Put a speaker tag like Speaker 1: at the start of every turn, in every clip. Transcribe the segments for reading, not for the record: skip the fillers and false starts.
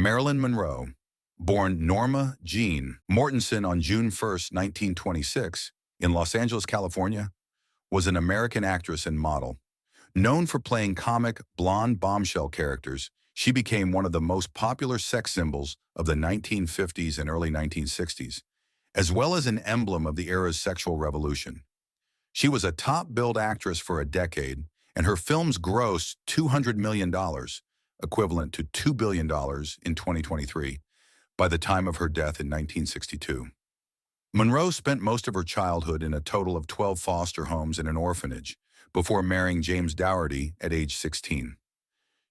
Speaker 1: Marilyn Monroe, born Norma Jean Mortensen on June 1, 1926, in Los Angeles, California, was an American actress and model. Known for playing comic, blonde bombshell characters, she became one of the most popular sex symbols of the 1950s and early 1960s, as well as an emblem of the era's sexual revolution. She was a top-billed actress for a decade, and her films grossed $200 million, equivalent to $2 billion in 2023, by the time of her death in 1962. Monroe spent most of her childhood in a total of 12 foster homes and an orphanage, before marrying James Dougherty at age 16.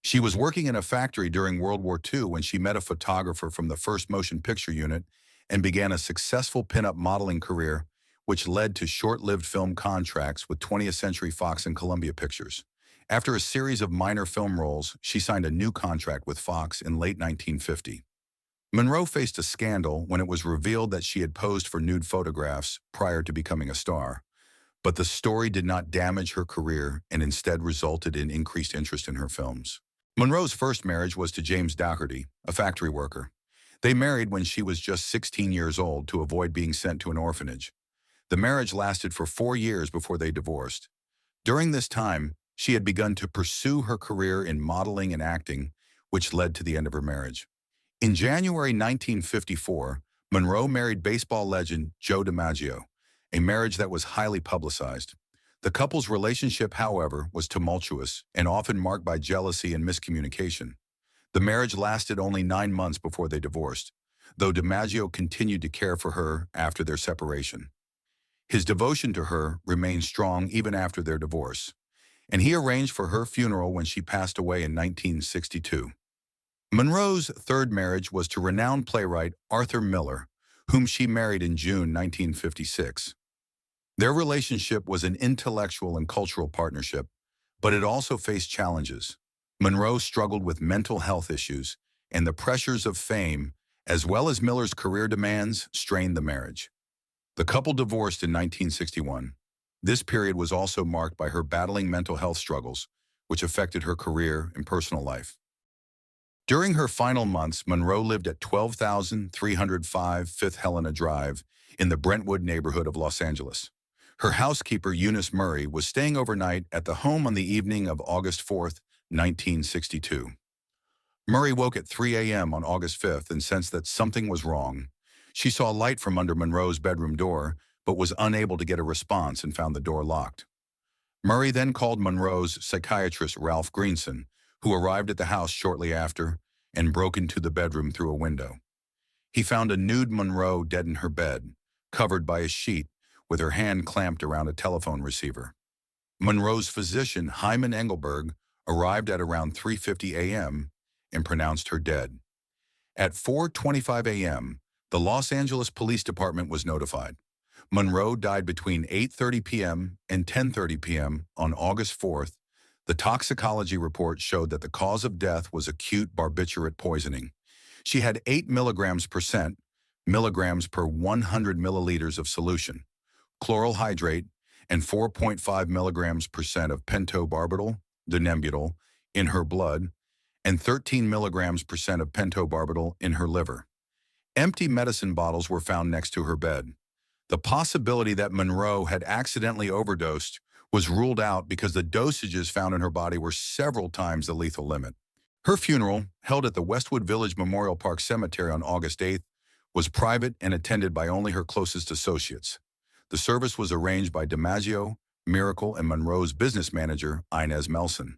Speaker 1: She was working in a factory during World War II when she met a photographer from the First Motion Picture Unit and began a successful pinup modeling career, which led to short-lived film contracts with 20th Century Fox and Columbia Pictures. After a series of minor film roles, she signed a new contract with Fox in late 1950. Monroe faced a scandal when it was revealed that she had posed for nude photographs prior to becoming a star. But the story did not damage her career and instead resulted in increased interest in her films. Monroe's first marriage was to James Dougherty, a factory worker. They married when she was just 16 years old to avoid being sent to an orphanage. The marriage lasted for 4 years before they divorced. During this time, she had begun to pursue her career in modeling and acting, which led to the end of her marriage. In January 1954, Monroe married baseball legend Joe DiMaggio, a marriage that was highly publicized. The couple's relationship, however, was tumultuous and often marked by jealousy and miscommunication. The marriage lasted only 9 months before they divorced, though DiMaggio continued to care for her after their separation. His devotion to her remained strong even after their divorce, and he arranged for her funeral when she passed away in 1962. Monroe's third marriage was to renowned playwright Arthur Miller, whom she married in June 1956. Their relationship was an intellectual and cultural partnership, but it also faced challenges. Monroe struggled with mental health issues, and the pressures of fame, as well as Miller's career demands, strained the marriage. The couple divorced in 1961. This period was also marked by her battling mental health struggles, which affected her career and personal life. During her final months, Monroe lived at 12,305 Fifth Helena Drive in the Brentwood neighborhood of Los Angeles. Her housekeeper, Eunice Murray, was staying overnight at the home on the evening of August 4th, 1962. Murray woke at 3 a.m. on August 5th and sensed that something was wrong. She saw light from under Monroe's bedroom door, but was unable to get a response and found the door locked. Murray then called Monroe's psychiatrist, Ralph Greenson, who arrived at the house shortly after and broke into the bedroom through a window. He found a nude Monroe dead in her bed, covered by a sheet, with her hand clamped around a telephone receiver. Monroe's physician, Hyman Engelberg, arrived at around 3:50 a.m. and pronounced her dead. At 4:25 a.m., the Los Angeles Police Department was notified. Monroe died between 8:30 p.m. and 10:30 p.m. on August 4th. The toxicology report showed that the cause of death was acute barbiturate poisoning. She had 8 milligrams per 100 milliliters of solution, chloral hydrate, and 4.5 milligrams percent of pentobarbital, denebutol, in her blood, and 13 milligrams percent of pentobarbital in her liver. Empty medicine bottles were found next to her bed. The possibility that Monroe had accidentally overdosed was ruled out because the dosages found in her body were several times the lethal limit. Her funeral, held at the Westwood Village Memorial Park Cemetery on August 8th, was private and attended by only her closest associates. The service was arranged by DiMaggio, Miracle, and Monroe's business manager, Inez Melson.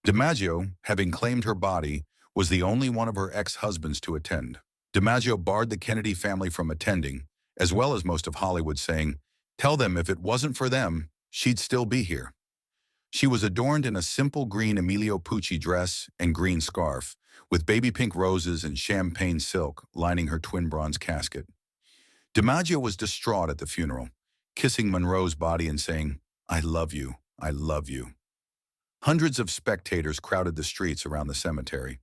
Speaker 1: DiMaggio, having claimed her body, was the only one of her ex-husbands to attend. DiMaggio barred the Kennedy family from attending, as well as most of Hollywood, saying, "Tell them if it wasn't for them, she'd still be here." She was adorned in a simple green Emilio Pucci dress and green scarf, with baby pink roses and champagne silk lining her twin bronze casket. DiMaggio was distraught at the funeral, kissing Monroe's body and saying, "I love you, I love you." Hundreds of spectators crowded the streets around the cemetery.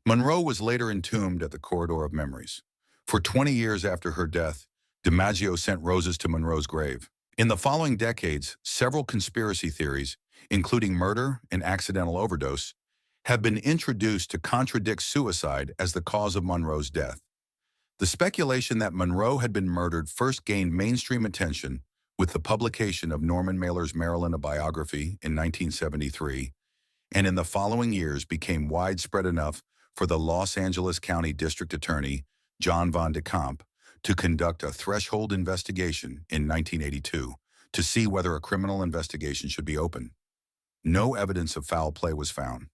Speaker 1: Monroe was later entombed at the Corridor of Memories. For 20 years after her death, DiMaggio sent roses to Monroe's grave. In the following decades, several conspiracy theories, including murder and accidental overdose, have been introduced to contradict suicide as the cause of Monroe's death. The speculation that Monroe had been murdered first gained mainstream attention with the publication of Norman Mailer's Marilyn, a biography, in 1973, and in the following years became widespread enough for the Los Angeles County District Attorney, John Von de Kamp, to conduct a threshold investigation in 1982 to see whether a criminal investigation should be opened. No evidence of foul play was found.